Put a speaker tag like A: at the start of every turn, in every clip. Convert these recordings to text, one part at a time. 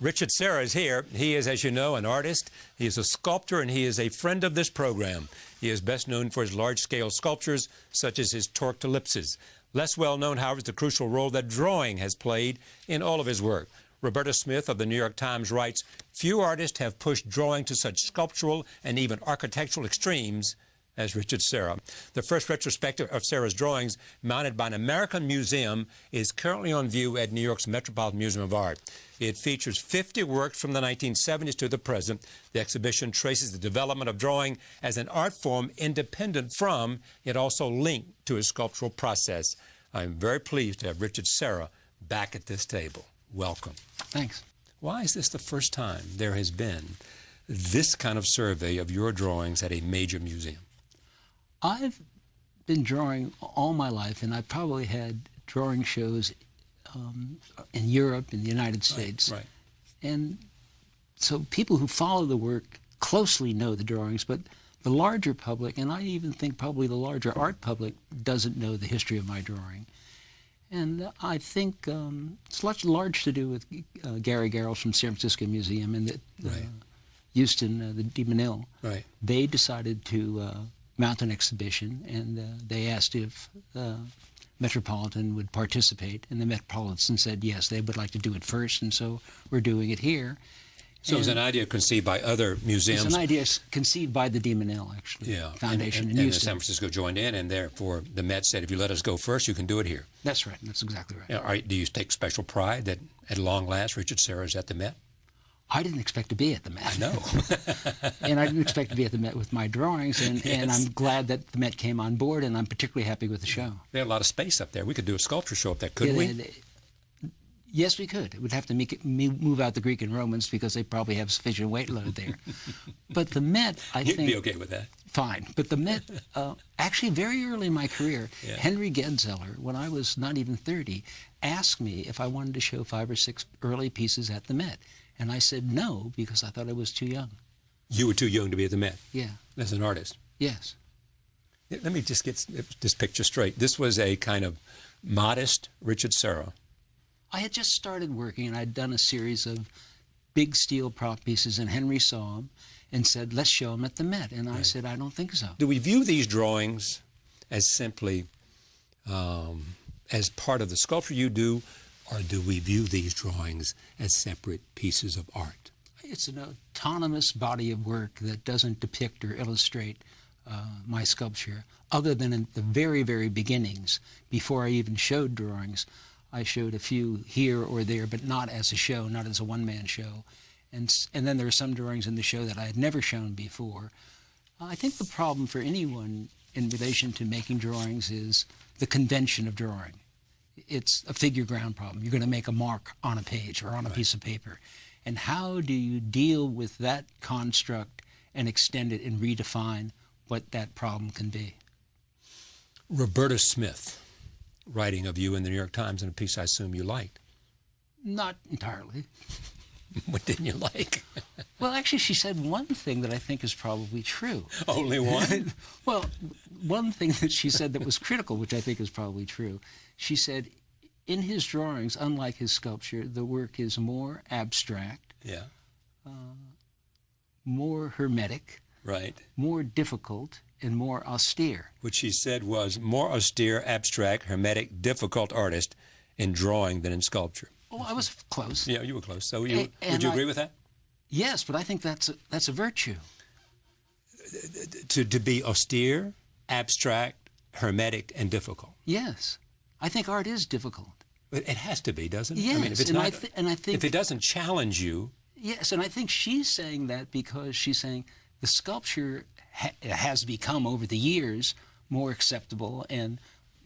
A: Richard Serra is here. He is, as you know, an artist. He is a sculptor, and he is a friend of this program. He is best known for his large-scale sculptures, such as his torqued ellipses. Less well-known, however, is the crucial role that drawing has played in all of his work. Roberta Smith of the New York Times writes, "Few artists have pushed drawing to such sculptural and even architectural extremes as Richard Serra." The first retrospective of Serra's drawings, mounted by an American museum, is currently on view at New York's Metropolitan Museum of Art. It features 50 works from the 1970s to the present. The exhibition traces the development of drawing as an art form independent from, yet also linked to his sculptural process. I'm very pleased to have Richard Serra back at this table. Welcome.
B: Thanks.
A: Why is this the first time there has been this kind of survey of your drawings at a major museum?
B: I've been drawing all my life, and I've probably had drawing shows in Europe, in the United States.
A: Right.
B: And so people who follow the work closely know the drawings, but the larger public, and I even think probably the larger art public, doesn't know the history of my drawing. And I think it's large to do with Gary Garrels from San Francisco Museum and Houston, the DeMonil.
A: Right.
B: They decided to mount an exhibition, and they asked if Metropolitan would participate, and the Metropolitan said yes, they would like to do it first, and so we're doing it here.
A: So it was an idea conceived by other museums?
B: It's an idea conceived by the DeMonil, actually, Foundation in Houston.
A: And San Francisco joined in, and therefore the Met said, if you let us go first, you can do it here.
B: That's right. That's exactly right.
A: Do you take special pride that at long last Richard Serra is at the Met?
B: I didn't expect to be at the Met.
A: I know.
B: And I didn't expect to be at the Met with my drawings, and I'm glad that the Met came on board, and I'm particularly happy with the show.
A: They have a lot of space up there. We could do a sculpture show up there, couldn't we?
B: Yes, we could. It would have to move out the Greek and Romans because they probably have sufficient weight load there. But the Met, I think...
A: You'd be okay with that.
B: Fine. But the Met, actually very early in my career, Henry Genzeller, when I was not even 30, asked me if I wanted to show 5 or 6 early pieces at the Met. And I said no, because I thought I was too young.
A: You were too young to be at the Met?
B: Yeah.
A: As an artist?
B: Yes.
A: Let me just get this picture straight. This was a kind of modest Richard Serra.
B: I had just started working, and I'd done a series of big steel prop pieces, and Henry saw them and said, let's show them at the Met. And I said, I don't think so.
A: Do we view these drawings as simply as part of the sculpture you do, or do we view these drawings as separate pieces of art?
B: It's an autonomous body of work that doesn't depict or illustrate my sculpture, other than in the very, very beginnings, before I even showed drawings. I showed a few here or there, but not as a show, not as a one-man show. And then there are some drawings in the show that I had never shown before. I think the problem for anyone in relation to making drawings is the convention of drawing. It's a figure ground problem. You're going to make a mark on a page or on a piece of paper. And how do you deal with that construct and extend it and redefine what that problem can be?
A: Roberta Smith, writing of you in the New York Times in a piece I assume you liked.
B: Not entirely.
A: What didn't you like?
B: Well, actually, she said one thing that I think is probably true.
A: Only one?
B: Well, one thing that she said that was critical, which I think is probably true. She said, in his drawings, unlike his sculpture, the work is more abstract, more hermetic, more difficult, and more austere.
A: Which she said was more austere, abstract, hermetic, difficult artist in drawing than in sculpture.
B: Oh, I was close.
A: Yeah, you were close. So would you agree with that?
B: Yes, but I think that's a virtue.
A: To be austere, abstract, hermetic, and difficult.
B: Yes. I think art is difficult.
A: But it has to be, doesn't it?
B: Yes,
A: I mean, if it's
B: I think
A: if it doesn't challenge you.
B: Yes, and I think she's saying that because she's saying the sculpture has become over the years more acceptable, and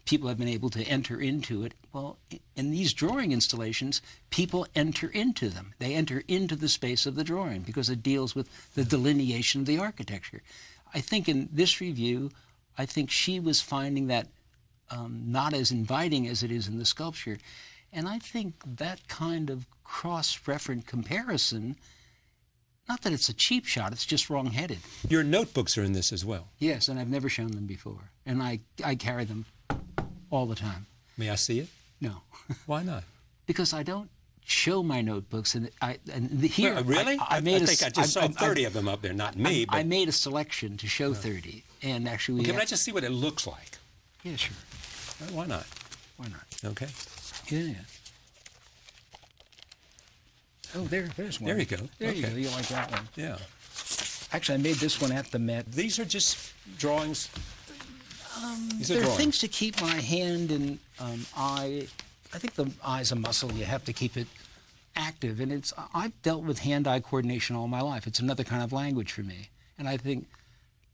B: people have been able to enter into it. Well, in these drawing installations, people enter into them. They enter into the space of the drawing because it deals with the delineation of the architecture. I think in this review, I think she was finding that not as inviting as it is in the sculpture. And I think that kind of cross-referent comparison, not that it's a cheap shot, it's just wrong-headed.
A: Your notebooks are in this as well.
B: Yes, and I've never shown them before. And I carry them all the time.
A: May I see it?
B: No.
A: Why not?
B: Because I don't show my notebooks, and here
A: well, really?
B: I made
A: think I just saw 30 of them up there, not me.
B: I made a selection to show 30, and actually,
A: can I just see what it looks like?
B: Yeah, sure.
A: Well, why not?
B: Why not?
A: Okay.
B: Yeah. Oh, there's one.
A: There you go.
B: There
A: okay.
B: you go. You like that one?
A: Yeah.
B: Actually, I made this one at the Met.
A: These are just drawings.
B: There are things to keep my hand and eye. I think the eye's a muscle. You have to keep it active. And I've dealt with hand-eye coordination all my life. It's another kind of language for me. And I think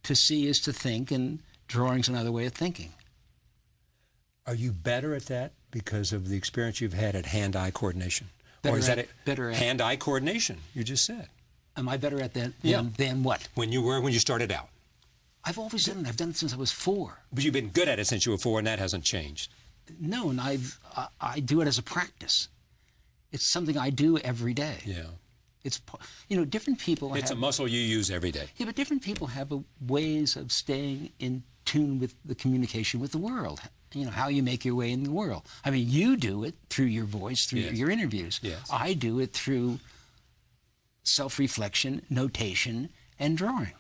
B: to see is to think, and drawing's another way of thinking.
A: Are you better at that because of the experience you've had at hand-eye coordination? Or is that
B: better at
A: hand-eye coordination, you just said?
B: Am I better at that
A: Yeah.
B: than what?
A: When you started out.
B: I've always done it. I've done it since I was 4.
A: But you've been good at it since you were 4, and that hasn't changed.
B: No, and I do it as a practice. It's something I do every day.
A: Yeah.
B: It's, different people
A: It's a muscle you use every day.
B: Yeah, but different people have ways of staying in tune with the communication with the world. How you make your way in the world. I mean, you do it through your voice, through your interviews.
A: Yes.
B: I do it through self-reflection, notation, and drawing.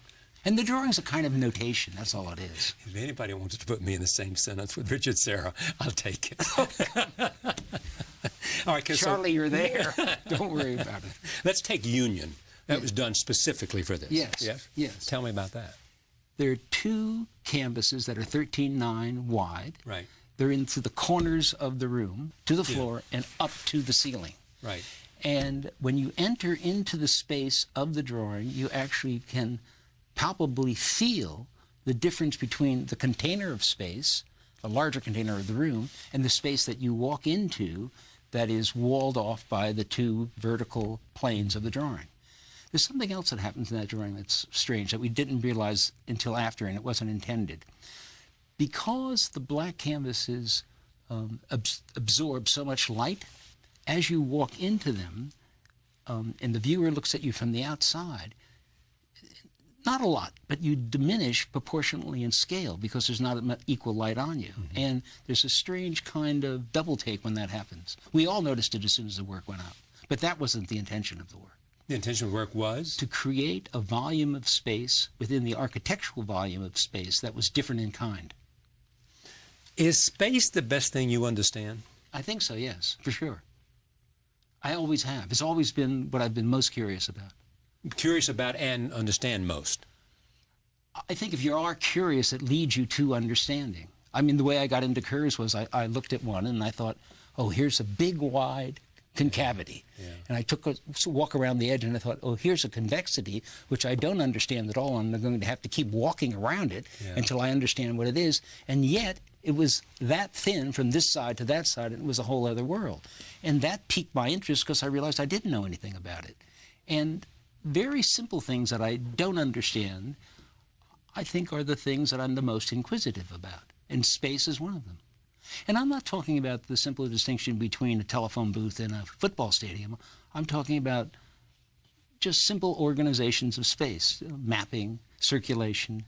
B: And the drawing's a kind of notation. That's all it is.
A: If anybody wants to put me in the same sentence with Richard Serra, I'll take it. All right,
B: Charlie, you're there. Don't worry about it.
A: Let's take Union. That was done specifically for this.
B: Yes. Yes.
A: Tell me about that.
B: There are 2 canvases that are 13.9 wide.
A: Right.
B: They're into the corners of the room, to the floor, and up to the ceiling.
A: Right.
B: And when you enter into the space of the drawing, you actually can palpably feel the difference between the container of space, the larger container of the room, and the space that you walk into that is walled off by the 2 vertical planes of the drawing. There's something else that happens in that drawing that's strange that we didn't realize until after, and it wasn't intended. Because the black canvases absorb so much light, as you walk into them, and the viewer looks at you from the outside, not a lot, but you diminish proportionally in scale because there's not equal light on you. Mm-hmm. And there's a strange kind of double take when that happens. We all noticed it as soon as the work went up, but that wasn't the intention of the work.
A: The intention of the work was?
B: To create a volume of space within the architectural volume of space that was different in kind.
A: Is space the best thing you understand?
B: I think so, yes, for sure. I always have. It's always been what I've been most curious about.
A: Curious about and understand most?
B: I think if you are curious, it leads you to understanding. I mean, the way I got into curves was I looked at one and I thought, oh, here's a big, wide concavity. Yeah. And I took a walk around the edge and I thought, oh, here's a convexity, which I don't understand at all, and I'm going to have to keep walking around it until I understand what it is. And yet, it was that thin from this side to that side, and it was a whole other world. And that piqued my interest because I realized I didn't know anything about it. And very simple things that I don't understand, I think, are the things that I'm the most inquisitive about. And space is one of them. And I'm not talking about the simple distinction between a telephone booth and a football stadium. I'm talking about just simple organizations of space, mapping, circulation,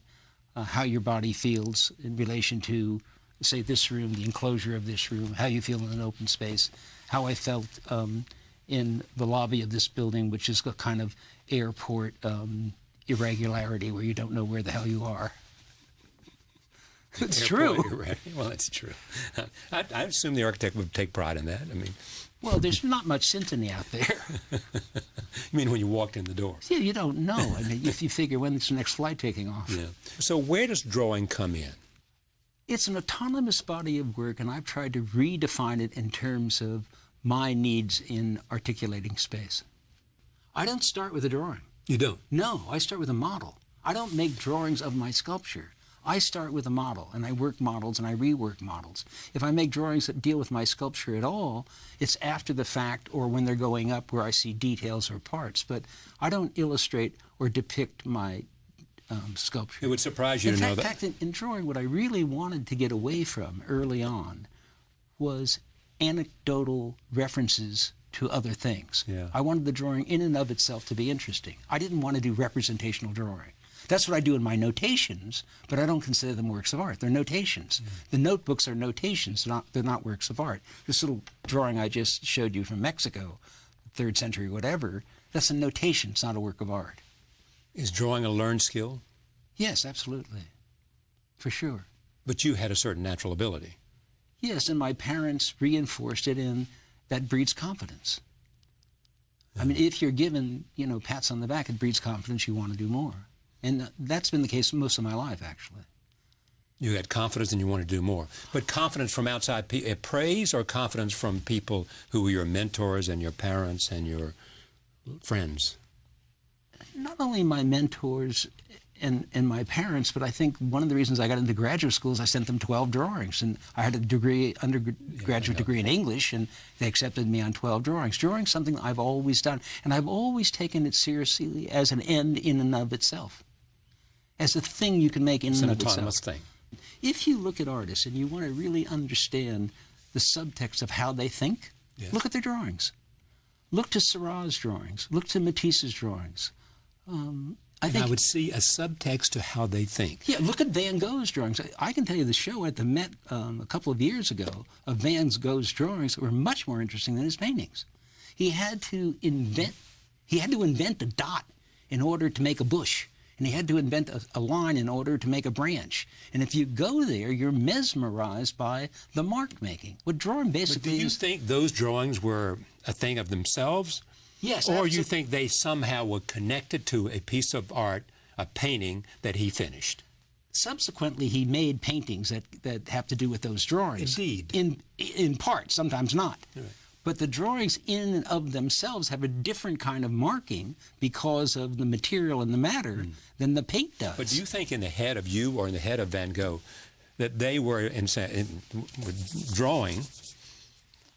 B: how your body feels in relation to, say, this room, the enclosure of this room, how you feel in an open space, how I felt in the lobby of this building, which is a kind of airport irregularity where you don't know where the hell you are. It's true.
A: Well, it's true. I assume the architect would take pride in that. I mean,
B: well, there's not much symphony out there.
A: You mean when you walked in the door?
B: Yeah, you don't know. I mean, if you figure when's the next flight taking off.
A: Yeah. So where does drawing come in?
B: It's an autonomous body of work, and I've tried to redefine it in terms of my needs in articulating space. I don't start with a drawing.
A: You don't?
B: No, I start with a model. I don't make drawings of my sculpture. I start with a model, and I work models, and I rework models. If I make drawings that deal with my sculpture at all, it's after the fact or when they're going up where I see details or parts. But I don't illustrate or depict my sculpture.
A: It would surprise you to know that.
B: In fact, in drawing, what I really wanted to get away from early on was anecdotal references to other things.
A: Yeah.
B: I wanted the drawing in and of itself to be interesting. I didn't want to do representational drawing. That's what I do in my notations, but I don't consider them works of art. They're notations. The notebooks are notations. They're not works of art. This little drawing I just showed you from Mexico, 3rd century whatever, that's a notation. It's not a work of art.
A: Is drawing a learned skill?
B: Yes, absolutely. For sure.
A: But you had a certain natural ability.
B: Yes, and my parents reinforced it, and that breeds confidence. I mean, if you're given, you know, pats on the back, it breeds confidence, you want to do more. And that's been the case most of my life, actually.
A: You had confidence and you want to do more. But confidence from outside, praise or confidence from people who were your mentors and your parents and your friends?
B: Not only my mentors and my parents, but I think one of the reasons I got into graduate school is I sent them 12 drawings. And I had a degree, undergraduate degree in English, and they accepted me on 12 drawings. Drawing's something I've always done, and I've always taken it seriously as an end in and of itself, as a thing you can make in and of itself.
A: It's an autonomous thing.
B: If you look at artists and you want to really understand the subtext of how they think, look at their drawings. Look to Seurat's drawings. Look to Matisse's drawings. I
A: would see a subtext to how they think.
B: Yeah, look at Van Gogh's drawings. I can tell you the show at the Met a couple of years ago of Van Gogh's drawings were much more interesting than his paintings. He had to invent a dot in order to make a bush, and he had to invent a line in order to make a branch. And if you go there, you're mesmerized by the mark making. What drawing basically
A: is. Do you think those drawings were a thing of themselves?
B: Yes,
A: or you think they somehow were connected to a piece of art, a painting that he finished?
B: Subsequently, he made paintings that have to do with those drawings.
A: Indeed.
B: In part, sometimes not.
A: Right.
B: But the drawings in and of themselves have a different kind of marking because of the material and the matter than the paint does.
A: But do you think in the head of you or in the head of Van Gogh that they were drawing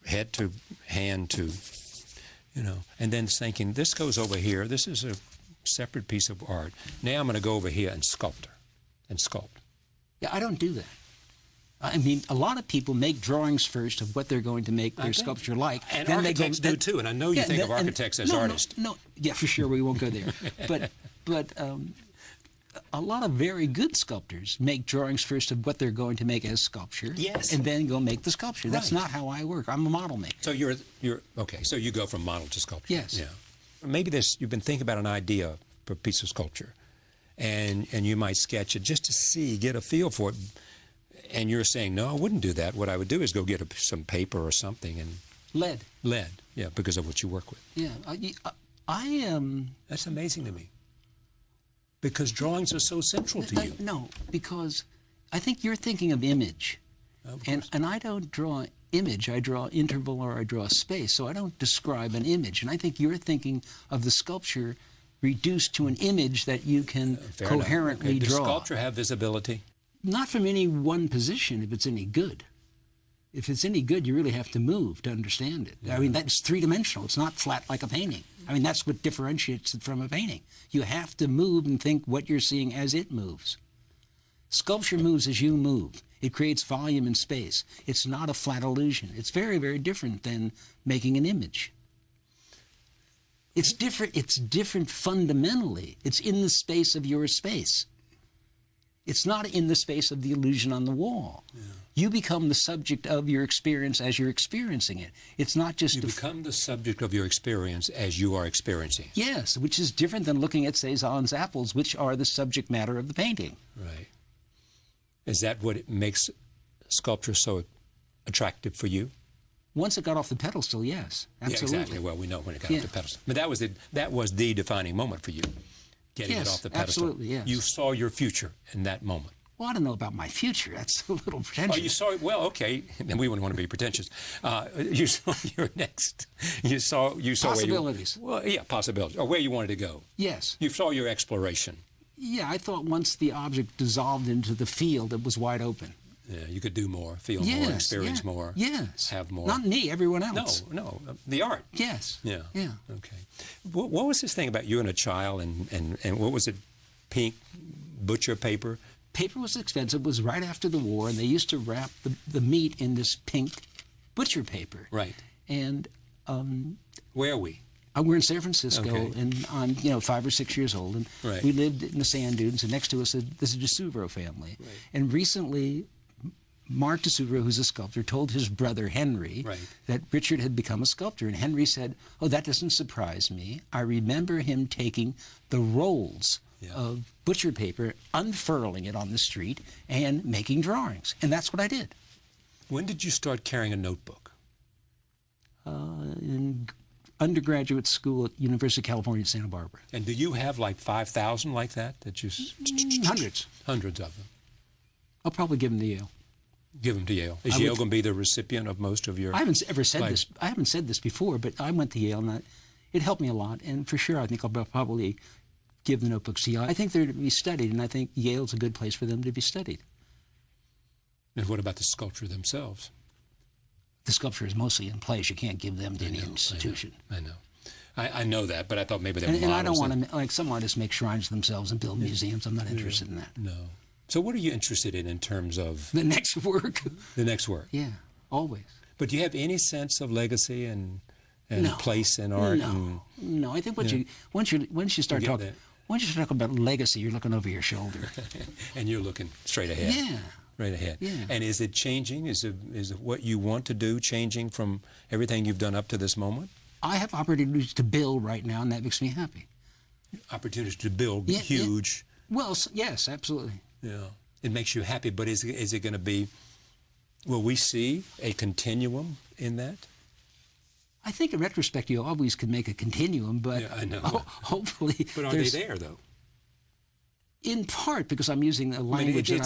A: head to hand to, you know, and then thinking, this goes over here, this is a separate piece of art. Now I'm going to go over here and sculpt.
B: Yeah, I don't do that. I mean, a lot of people make drawings first of what they're going to make their sculpture like.
A: And then architects do too, and I know you think of architects as artists.
B: No, yeah, for sure, we won't go there. But a lot of very good sculptors make drawings first of what they're going to make as sculpture, and then go make the sculpture. Right. That's not how I work. I'm a model maker.
A: So you're okay. So you go from model to sculpture.
B: Yes.
A: Yeah. Maybe you've been thinking about an idea for a piece of sculpture, and you might sketch it just to get a feel for it. And you're saying, no, I wouldn't do that. What I would do is go get some paper or something and
B: lead,
A: yeah, because of what you work with.
B: Yeah, I am.
A: That's amazing to me. Because drawings are so central to you.
B: No, because I think you're thinking of image, and I don't draw image. I draw interval or I draw space. So I don't describe an image. And I think you're thinking of the sculpture reduced to an image that you can coherently draw.
A: Does sculpture have visibility?
B: Not from any one position if it's any good. If it's any good, you really have to move to understand it. Yeah. I mean, that's three-dimensional. It's not flat like a painting. I mean, that's what differentiates it from a painting. You have to move and think what you're seeing as it moves. Sculpture moves as you move. It creates volume and space. It's not a flat illusion. It's very, very different than making an image. It's different. It's different fundamentally. It's in the space of your space. It's not in the space of the illusion on the wall. Yeah. You become the subject of your experience as you're experiencing it. It's not just...
A: You become the subject of your experience as you are experiencing.
B: Yes, which is different than looking at Cézanne's apples, which are the subject matter of the painting.
A: Right. Is that what makes sculpture so attractive for you?
B: Once it got off the pedestal, yes, absolutely.
A: Yeah, exactly. Well, we know when it got off the pedestal. But that was the defining moment for you. Getting it off the pedestal.
B: Absolutely, yes.
A: You saw your future in that moment.
B: Well, I don't know about my future. That's a little pretentious.
A: Oh, you saw it? Well, okay. And we wouldn't want to be pretentious. You saw your next. You saw
B: possibilities.
A: Where possibilities. Or where you wanted to go.
B: Yes.
A: You saw your exploration.
B: Yeah, I thought once the object dissolved into the field, it was wide open.
A: Yeah, you could do more, feel more, experience more, have more.
B: Not me, everyone else.
A: No, the art.
B: Yes.
A: Yeah.
B: Yeah.
A: Okay. What was this thing about you and a child, and what was it, pink butcher paper?
B: Paper was expensive. It was right after the war, and they used to wrap the meat in this pink butcher paper.
A: Right.
B: And
A: where are we?
B: We're in San Francisco,
A: Okay.
B: and I'm 5 or 6 years old, and
A: Right.
B: we lived in the sand dunes, and next to us there's a DeSuvro family.
A: Right.
B: And recently, Mark DeSuvro, who's a sculptor, told his brother Henry
A: Right.
B: that Richard had become a sculptor, and Henry said, "Oh, that doesn't surprise me. I remember him taking the rolls of butcher paper, unfurling it on the street, and making drawings." And that's what I did.
A: When did you start carrying a notebook?
B: In undergraduate school at University of California, Santa Barbara.
A: And do you have like 5,000 like that you...
B: Hundreds.
A: Hundreds of them.
B: I'll probably give them to Yale.
A: Give them to Yale. Is Yale going to be the recipient of most of your...
B: I haven't ever said this. I haven't said this before, but I went to Yale, and it helped me a lot. And for sure, I think I'll probably give the notebooks to Yale. I think they're to be studied, and I think Yale's a good place for them to be studied.
A: And what about the sculpture themselves?
B: The sculpture is mostly in place. You can't give them to any institution.
A: I know. I know that, but I thought maybe they're
B: models. And I don't want
A: to...
B: like some artists make shrines themselves and build museums. I'm not interested in that.
A: No. So what are you interested in terms of...
B: The next work.
A: The next work.
B: Yeah, always.
A: But do you have any sense of legacy and
B: No.
A: place in art?
B: No. I think once you start talking about legacy, you're looking over your shoulder.
A: And you're looking straight ahead.
B: Yeah.
A: Right ahead.
B: Yeah.
A: And is it changing? Is it what you want to do changing from everything you've done up to this moment?
B: I have opportunities to build right now, and that makes me happy.
A: Opportunities to build huge.
B: Yeah. Well, yes, absolutely.
A: Yeah. It makes you happy, but is it going to be, will we see a continuum in that?
B: I think in retrospect you always can make a continuum, but
A: I know.
B: Hopefully...
A: But are they there, though?
B: In part, because I'm using a language
A: you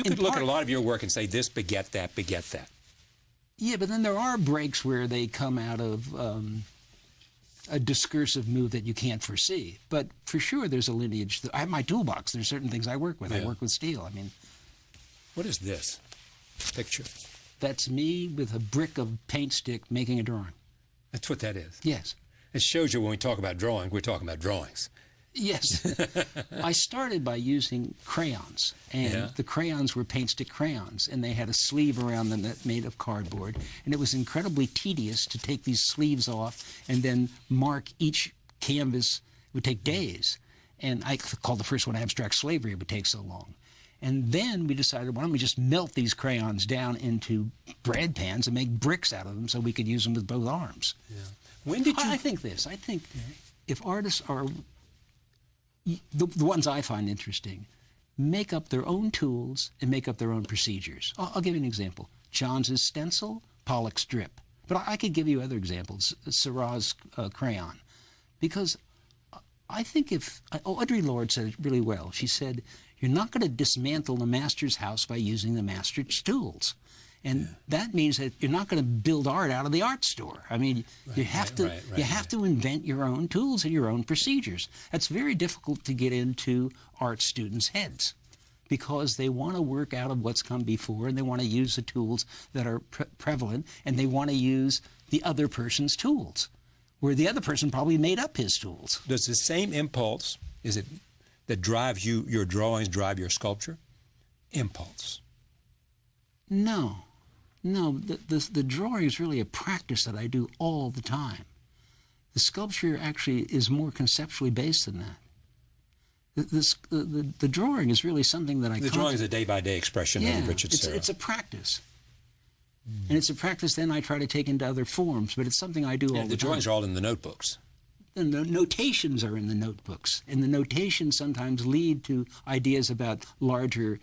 A: could look at a lot of your work and say, this beget that, beget that.
B: Yeah, but then there are breaks where they come out of a discursive move that you can't foresee. But for sure, there's a lineage. I have my toolbox. There's certain things I work with.
A: Yeah.
B: I work with steel. I mean...
A: What is this picture?
B: That's me with a brick of paint stick making a drawing.
A: That's what that is?
B: Yes.
A: It shows you when we talk about drawing, we're talking about drawings.
B: Yes. I started by using crayons, and the crayons were paint stick crayons, and they had a sleeve around them that made of cardboard, and it was incredibly tedious to take these sleeves off and then mark each canvas. It would take days, and I called the first one Abstract Slavery. It would take so long. And then we decided, why don't we just melt these crayons down into bread pans and make bricks out of them so we could use them with both arms.
A: Yeah. When did you...
B: I think if artists are... The ones I find interesting make up their own tools and make up their own procedures. I'll give you an example. John's is stencil, Pollock's drip. But I could give you other examples. Seurat's crayon. Because I think Audre Lorde said it really well. She said, you're not going to dismantle the master's house by using the master's tools. And that means that you're not going to build art out of the art store. I mean, you have to invent your own tools and your own procedures. That's very difficult to get into art students' heads because they want to work out of what's come before, and they want to use the tools that are prevalent, and they want to use the other person's tools, where the other person probably made up his tools.
A: Does the same impulse, is it that drives you, your drawings drive your sculpture? Impulse.
B: No. The drawing is really a practice that I do all the time. The sculpture actually is more conceptually based than that. The drawing is really something that I...
A: The drawing is a day-by-day expression of Richard Serra.
B: It's a practice. And it's a practice then I try to take into other forms, but it's something I do all the time.
A: The drawings are all in the notebooks.
B: And the notations are in the notebooks. And the notations sometimes lead to ideas about larger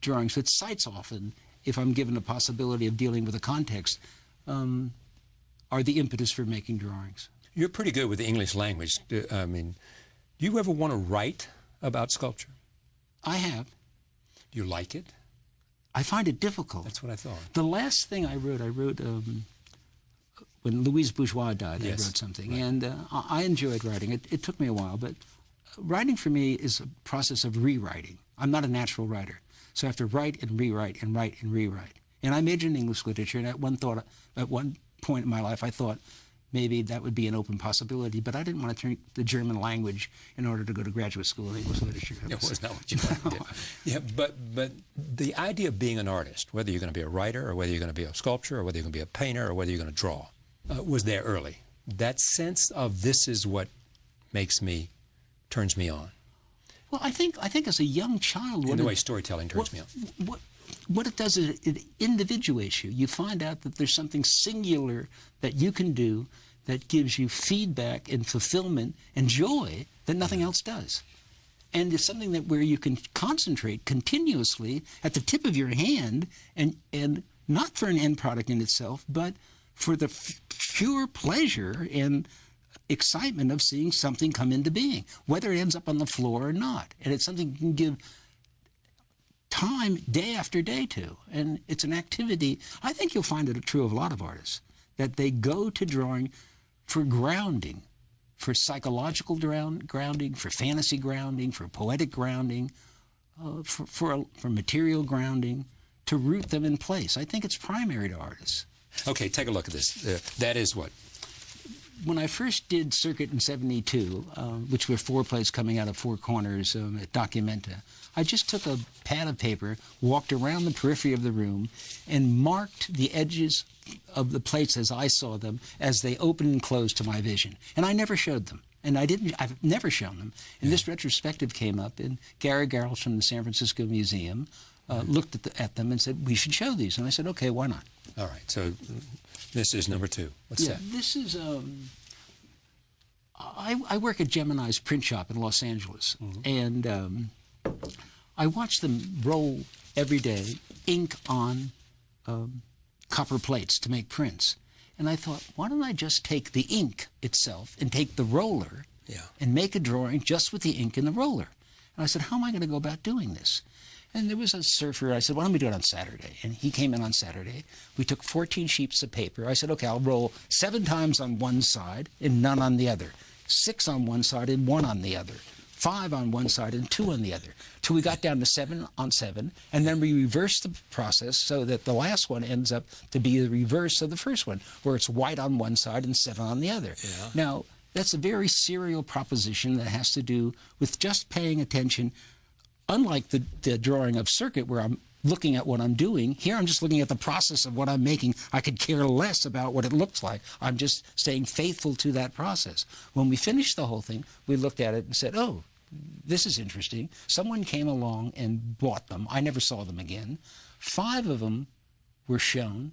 B: drawings. But sites often, if I'm given a possibility of dealing with a context, are the impetus for making drawings.
A: You're pretty good with the English language. I mean, do you ever want to write about sculpture?
B: I have.
A: Do you like it?
B: I find it difficult.
A: That's what I thought.
B: The last thing I wrote when Louise Bourgeois died, I wrote something. Right. And I enjoyed writing. It took me a while, but writing for me is a process of rewriting. I'm not a natural writer. So I have to write and rewrite and write and rewrite. And I majored in English literature, and at one point in my life, I thought maybe that would be an open possibility, but I didn't want to turn the German language in order to go to graduate school in English literature.
A: It was not what you wanted to do. Yeah, but the idea of being an artist, whether you're going to be a writer or whether you're going to be a sculptor or whether you're going to be a painter or whether you're going to draw, was there early. that sense of this is what turns me on.
B: Well, I think as a young child,
A: in the way storytelling turns me on.
B: What it does is it individuates you. You find out that there's something singular that you can do that gives you feedback and fulfillment and joy that nothing else does. And it's something that where you can concentrate continuously at the tip of your hand, and not for an end product in itself, but for the pure pleasure and excitement of seeing something come into being, whether it ends up on the floor or not. And it's something you can give time day after day to. And it's an activity, I think you'll find it true of a lot of artists, that they go to drawing for grounding, for psychological grounding, for fantasy grounding, for poetic grounding, for material grounding, to root them in place. I think it's primary to artists.
A: Okay, take a look at this. That is what?
B: When I first did Circuit in '72, which were 4 plays coming out of 4 corners at Documenta, I just took a pad of paper, walked around the periphery of the room, and marked the edges of the plates as I saw them, as they opened and closed to my vision. And I never showed them. And I've never shown them. And this retrospective came up, and Gary Garrels from the San Francisco Museum looked at them and said, we should show these. And I said, okay, why not?
A: All right, so this is number 2. What's that?
B: This is, I work at Gemini's print shop in Los Angeles, and I watch them roll every day ink on copper plates to make prints. And I thought, why don't I just take the ink itself and take the roller and make a drawing just with the ink and the roller? And I said, how am I going to go about doing this? And there was a surfer. I said, why don't we do it on Saturday? And he came in on Saturday. We took 14 sheets of paper. I said, okay, I'll roll 7 times on one side and none on the other. 6 on one side and 1 on the other. 5 on one side and 2 on the other. Till we got down to 7 on 7. And then we reversed the process so that the last one ends up to be the reverse of the first one, where it's white on one side and 7 on the other. Yeah. Now, that's a very serial proposition that has to do with just paying attention. Unlike the drawing of Circuit, where I'm looking at what I'm doing, here I'm just looking at the process of what I'm making. I could care less about what it looks like. I'm just staying faithful to that process. When we finished the whole thing, we looked at it and said, oh, this is interesting. Someone came along and bought them. I never saw them again. 5 of them were shown.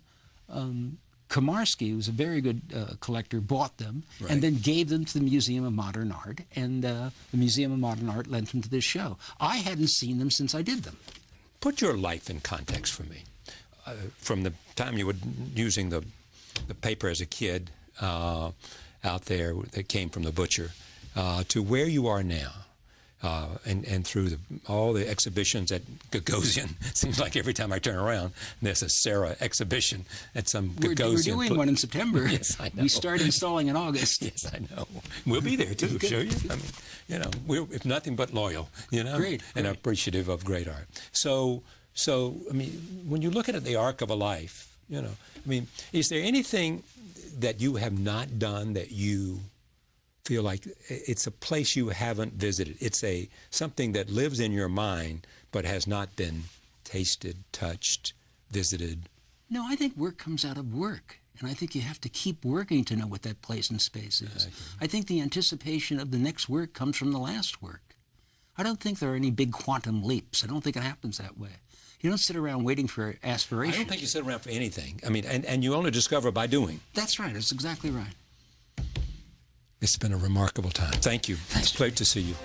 B: Komarski, who's a very good collector, bought them and then gave them to the Museum of Modern Art, and the Museum of Modern Art lent them to this show. I hadn't seen them since I did them.
A: Put your life in context for me. From the time you were using the paper as a kid out there that came from the butcher to where you are now. And through all the exhibitions at Gagosian, seems like every time I turn around, there's a Sarah exhibition at some Gagosian.
B: We're doing one in September.
A: Yes, I know.
B: We start installing in August.
A: Yes, I know. We'll be there too. Show you. I mean, you know, we're if nothing but loyal. You know,
B: great.
A: And appreciative of great art. So I mean, when you look at the arc of a life, you know, I mean, is there anything that you have not done that you feel like it's a place you haven't visited? It's something that lives in your mind but has not been tasted, touched, visited.
B: No, I think work comes out of work. And I think you have to keep working to know what that place and space is. I think the anticipation of the next work comes from the last work. I don't think there are any big quantum leaps. I don't think it happens that way. You don't sit around waiting for aspiration.
A: I don't think you sit around for anything. I mean, and you only discover by doing.
B: That's right. That's exactly right.
A: It's been a remarkable time. Thank you. It's great to see you.